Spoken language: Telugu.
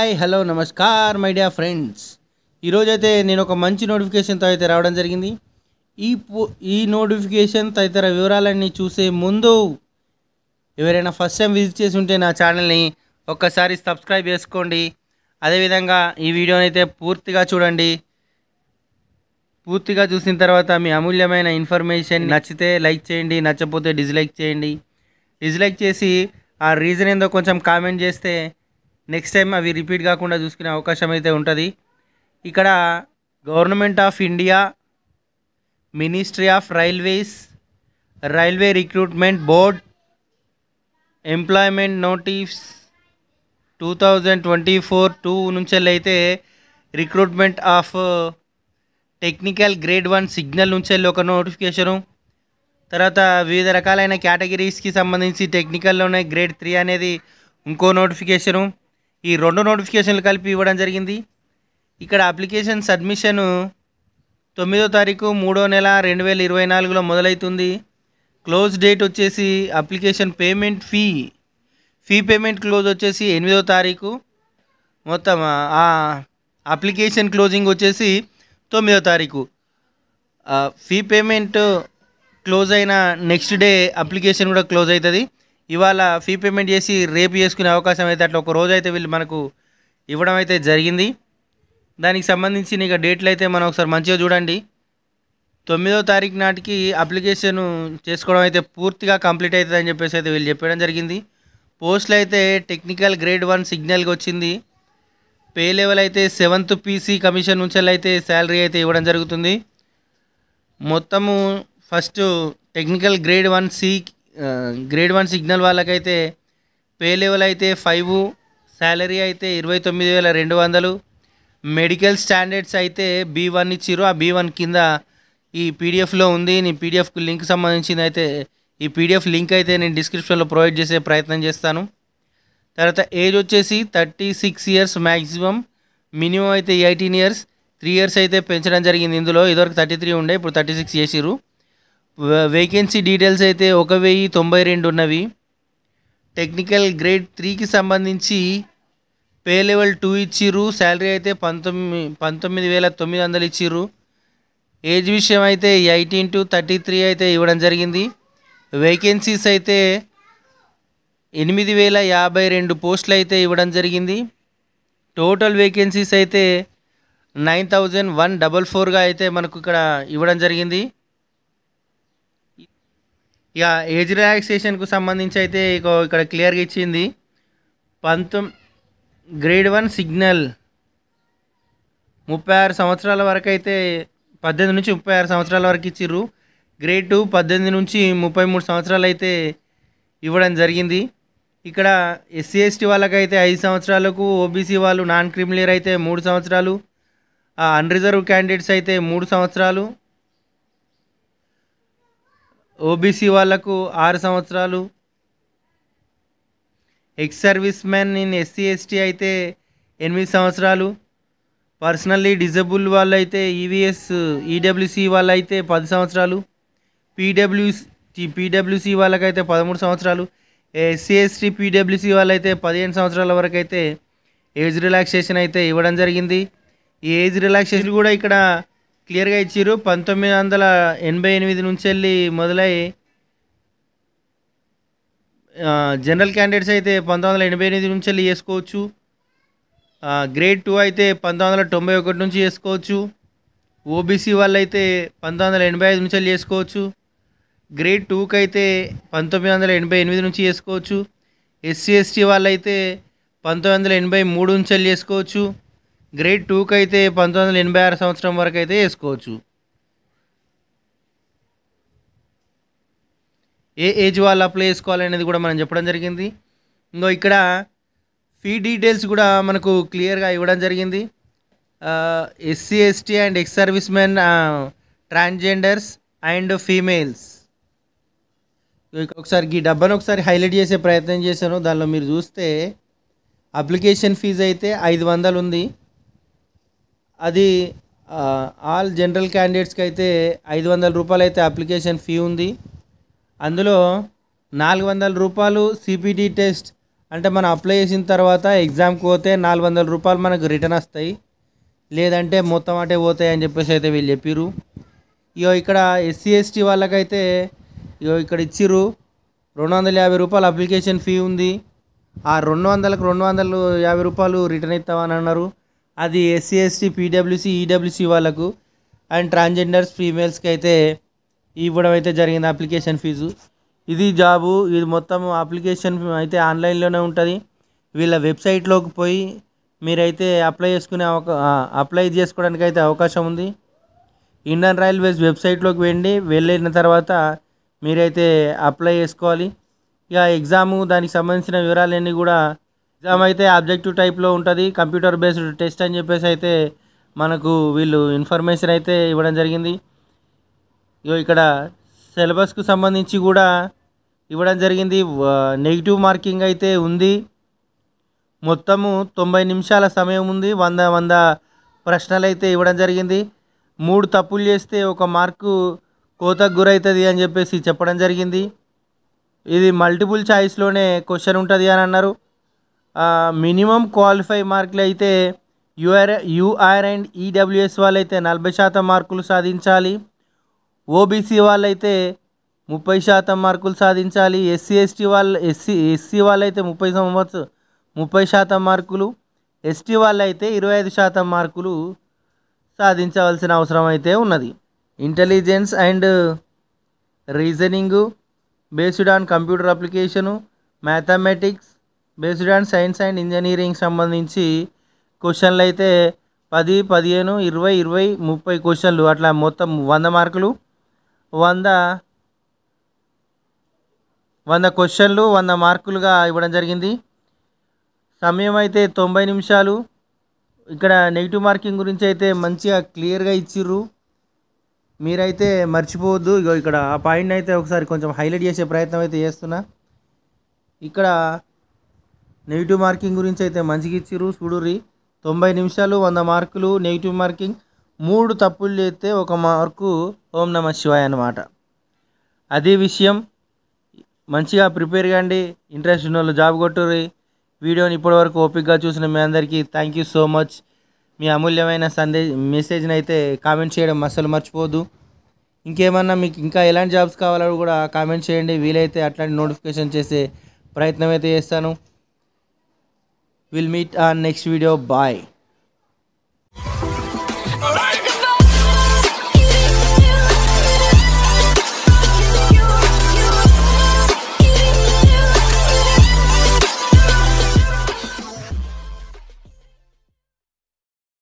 Hi hello namaskar my dear friends. ఈరోజైతే నేను ఒక మంచి నోటిఫికేషన్తో అయితే రావడం జరిగింది. ఈ నోటిఫికేషన్ తదితర వివరాలన్నీ చూసే ముందు ఎవరైనా ఫస్ట్ టైం విజిట్ చేసి ఉంటే నా ఛానల్ని ఒక్కసారి సబ్స్క్రైబ్ చేసుకోండి. అదేవిధంగా ఈ వీడియోని అయితే పూర్తిగా చూడండి. పూర్తిగా చూసిన తర్వాత మీ అమూల్యమైన ఇన్ఫర్మేషన్ నచ్చితే లైక్ చేయండి, నచ్చకపోతే డిస్లైక్ చేయండి. డిస్లైక్ చేసి ఆ రీజన్ ఏందో కొంచెం కామెంట్ చేస్తే నెక్స్ట్ టైం అవి రిపీట్ కాకుండా చూసుకునే అవకాశం అయితే ఉంటుంది. ఇక్కడ government of India, ministry of railways, railway recruitment board, employment notice 2024 నుంచి అయితే recruitment of technical grade 1 signal నుంచి ఒక నోటిఫికేషను. తర్వాత వివిధ రకాలైన కేటగిరీస్కి సంబంధించి టెక్నికల్లోనే గ్రేడ్ 3 అనేది ఇంకో నోటిఫికేషను. ఈ రెండు నోటిఫికేషన్లు కలిపి ఇవ్వడం జరిగింది. ఇక్కడ అప్లికేషన్ సబ్మిషను 9వ తారీఖు 3వ నెల 2024లో మొదలవుతుంది. క్లోజ్ డేట్ వచ్చేసి application payment fee payment close వచ్చేసి 8వ తారీఖు. మొత్తం ఆ అప్లికేషన్ క్లోజింగ్ వచ్చేసి 9వ తారీఖు. ఫీ పేమెంట్ క్లోజ్ అయిన నెక్స్ట్ డే అప్లికేషన్ కూడా క్లోజ్ అవుతుంది. ఇవాళ ఫీ పేమెంట్ చేసి రేపు చేసుకునే అవకాశం అయితే అట్లా ఒక రోజు అయితే వీళ్ళు మనకు ఇవ్వడం అయితే జరిగింది. దానికి సంబంధించిన ఇక డేట్లు అయితే మనం ఒకసారి మంచిగా చూడండి. 9వ తారీఖు నాటికి అప్లికేషన్ చేసుకోవడం అయితే పూర్తిగా కంప్లీట్ అవుతుంది అని చెప్పేసి అయితే వీళ్ళు చెప్పడం జరిగింది. పోస్టులు అయితే టెక్నికల్ గ్రేడ్ 1 సిగ్నల్కి వచ్చింది. పే లెవెల్ అయితే 7th PC కమిషన్ నుంచి అయితే శాలరీ అయితే ఇవ్వడం జరుగుతుంది. మొత్తము ఫస్ట్ టెక్నికల్ గ్రేడ్ 1 సిగ్నల్ వాళ్ళకైతే పే లెవెల్ అయితే 5, శాలరీ అయితే 29,200. మెడికల్ స్టాండర్డ్స్ అయితే B1 ఇచ్చిర్రు. ఆ B1 కింద ఈ పీడిఎఫ్లో ఉంది. నీ పీడిఎఫ్కి లింక్ సంబంధించింది అయితే ఈ పీడిఎఫ్ లింక్ అయితే నేను డిస్క్రిప్షన్లో ప్రొవైడ్ చేసే ప్రయత్నం చేస్తాను. తర్వాత ఏజ్ వచ్చేసి 36 ఇయర్స్ మ్యాక్సిమం, మినిమం అయితే 18 ఇయర్స్, 3 ఇయర్స్ అయితే పెంచడం జరిగింది. ఇందులో ఇదివరకు 33 ఉండే, ఇప్పుడు 36 చేసిర్రు. వేకెన్సీ డీటెయిల్స్ అయితే 1092 ఉన్నవి. టెక్నికల్ గ్రేడ్ 3కి సంబంధించి పే లెవెల్ 2 ఇచ్చిర్రు. శాలరీ అయితే 19,900 ఇచ్చిర్రు. ఏజ్ విషయం అయితే 18 to 33 అయితే ఇవ్వడం జరిగింది. వేకెన్సీస్ అయితే 8,052 పోస్టులు అయితే ఇవ్వడం జరిగింది. టోటల్ వేకెన్సీస్ అయితే 9,144గా అయితే మనకు ఇక్కడ ఇవ్వడం జరిగింది. ఇక ఏజ్ రిలాక్సేషన్కు సంబంధించి అయితే ఇక్కడ క్లియర్గా ఇచ్చింది. గ్రేడ్ 1 సిగ్నల్ 36 సంవత్సరాల వరకు అయితే 18 నుంచి 36 సంవత్సరాల వరకు ఇచ్చిర్రు. గ్రేడ్ 2 18 నుంచి 33 సంవత్సరాలు అయితే ఇవ్వడం జరిగింది. ఇక్కడ SC ST వాళ్ళకైతే 5 సంవత్సరాలకు, ఓబీసీ వాళ్ళు నాన్ క్రిమిలియర్ అయితే 3 సంవత్సరాలు, అన్రిజర్వ్ క్యాండిడేట్స్ అయితే 3 సంవత్సరాలు, ఓబీసీ వాళ్ళకు 6 సంవత్సరాలు, ex service man in SC ST అయితే 8 సంవత్సరాలు, పర్సనల్లీ డిజబుల్ వాళ్ళు అయితే EWC వాళ్ళైతే 10 సంవత్సరాలు, పీడబ్ల్యూసీ వాళ్ళకైతే 13 సంవత్సరాలు, SC ST PWC వాళ్ళైతే 15 సంవత్సరాల వరకు అయితే ఏజ్ రిలాక్సేషన్ అయితే ఇవ్వడం జరిగింది. ఈ ఏజ్ రిలాక్సేషన్ కూడా ఇక్కడ క్లియర్గా ఇచ్చారు. 1988 నుంచి వెళ్ళి మొదలై జనరల్ క్యాండిడేట్స్ అయితే 1988 నుంచి వెళ్ళి చేసుకోవచ్చు. గ్రేడ్ 2 అయితే 1991 నుంచి చేసుకోవచ్చు. ఓబీసీ వాళ్ళు అయితే 1985 నుంచి వెళ్ళి చేసుకోవచ్చు. గ్రేడ్ 2కి అయితే 1988 నుంచి చేసుకోవచ్చు. SC ST వాళ్ళు అయితే 1983 నుంచి వెళ్ళి చేసుకోవచ్చు. గ్రేడ్ 2కి అయితే 1986 సంవత్సరం వరకు అయితే వేసుకోవచ్చు. ఏ ఏజ్ వాళ్ళు అప్లై చేసుకోవాలనేది కూడా మనం చెప్పడం జరిగింది. ఇంకో ఇక్కడ ఫీ డీటెయిల్స్ కూడా మనకు క్లియర్గా ఇవ్వడం జరిగింది. SC ST and ex service men, transgenders and females. ఒకసారి ఈ డబ్బాను ఒకసారి హైలైట్ చేసే ప్రయత్నం చేశాను. దానిలో మీరు చూస్తే అప్లికేషన్ ఫీజు అయితే 500 ఉంది. అది ఆల్ జనరల్ క్యాండిడేట్స్కి అయితే 500 రూపాయలు అయితే అప్లికేషన్ ఫీ ఉంది. అందులో 400 రూపాయలు CPT టెస్ట్ అంటే మనం అప్లై చేసిన తర్వాత ఎగ్జామ్కి పోతే 400 రూపాయలు మనకు రిటర్న్ వస్తాయి, లేదంటే మొత్తం అటే పోతాయి అని చెప్పేసి అయితే వీళ్ళు చెప్పిర్రు. ఇగో ఇక్కడ ఎస్సీ ఎస్టీ వాళ్ళకైతే ఇగో ఇక్కడ ఇచ్చిర్రు 250 రూపాయలు అప్లికేషన్ ఫీ ఉంది. ఆ 200కు 250 రూపాయలు రిటర్న్ ఇస్తామని అన్నారు. అది ఎస్సీ ఎస్టీ పీడబ్ల్యూసీ ఈడబ్ల్యూసీ వాళ్ళకు అండ్ ట్రాన్స్జెండర్స్ ఫీమేల్స్కి అయితే ఇవ్వడం అయితే జరిగింది అప్లికేషన్ ఫీజు. ఇది జాబు, ఇది మొత్తం అప్లికేషన్ అయితే ఆన్లైన్లోనే ఉంటుంది. వీళ్ళ వెబ్సైట్లోకి పోయి మీరైతే అప్లై చేసుకోవడానికి అయితే అవకాశం ఉంది. ఇండియన్ రైల్వేస్ వెబ్సైట్లోకి వెళ్ళిన తర్వాత మీరైతే అప్లై చేసుకోవాలి. ఇక ఎగ్జాము దానికి సంబంధించిన వివరాలన్నీ కూడా, ఎగ్జామ్ అయితే ఆబ్జెక్టివ్ టైప్లో ఉంటుంది, కంప్యూటర్ బేస్డ్ టెస్ట్ అని చెప్పేసి అయితే మనకు వీళ్ళు ఇన్ఫర్మేషన్ అయితే ఇవ్వడం జరిగింది. ఇక్కడ సిలబస్కు సంబంధించి కూడా ఇవ్వడం జరిగింది. నెగిటివ్ మార్కింగ్ అయితే ఉంది. మొత్తము 90 నిమిషాల సమయం ఉంది. 100 ప్రశ్నలు అయితే ఇవ్వడం జరిగింది. 3 తప్పులు చేస్తే 1 మార్కు కోతకు గురవుతుంది అని చెప్పేసి చెప్పడం జరిగింది. ఇది మల్టిపుల్ చాయిస్లోనే క్వశ్చన్ ఉంటుంది అని అన్నారు. మినిమం క్వాలిఫై మార్కులు అయితే యూఆర్ అండ్ ఈడబ్ల్యూఎస్ వాళ్ళైతే 40% మార్కులు సాధించాలి. ఓబీసీ వాళ్ళైతే 30% మార్కులు సాధించాలి. ఎస్సీ వాళ్ళైతే 30% మార్కులు, ఎస్టీ వాళ్ళైతే 25% మార్కులు సాధించవలసిన అవసరం అయితే ఉన్నది. Intelligence and reasoning based on computer application, mathematics based on science and engineering సంబంధించి క్వశ్చన్లు అయితే 10, 15, 20, 20, 30 క్వశ్చన్లు, అట్లా మొత్తం 100 మార్కులు, 100 క్వశ్చన్లు 100 మార్కులుగా ఇవ్వడం జరిగింది. సమయం అయితే 90 నిమిషాలు. ఇక్కడ నెగిటివ్ మార్కింగ్ గురించి అయితే మంచిగా క్లియర్గా ఇచ్చిర్రు, మీరైతే మర్చిపోవద్దు. ఇక్కడ ఆ పాయింట్ అయితే ఒకసారి కొంచెం హైలైట్ చేసే ప్రయత్నం అయితే చేస్తున్నా. ఇక్కడ నెగిటివ్ మార్కింగ్ గురించి అయితే మంచిగా ఇచ్చిర్రు చూడుర్రి. 90 నిమిషాలు, 100 మార్కులు నెగిటివ్ మార్కింగ్. 3 తప్పులు చేస్తే 1 మార్కు ఓం నమ శివాయ అన్నమాట. అదే విషయం. మంచిగా ప్రిపేర్ కండి. ఇంట్రెస్ట్ ఉన్న వాళ్ళు జాబ్ కొట్టుర్రి. వీడియోని ఇప్పటివరకు ఓపికగా చూసిన మీ అందరికీ థ్యాంక్ యూ సో మచ్. మీ అమూల్యమైన మెసేజ్ని అయితే కామెంట్ చేయడం అస్సలు మర్చిపోవద్దు. ఇంకేమన్నా మీకు ఇంకా ఎలాంటి జాబ్స్ కావాలో కూడా కామెంట్ చేయండి. వీలైతే అట్లాంటి నోటిఫికేషన్ చేసే ప్రయత్నం అయితే చేస్తాను. Will meet on next video. Bye.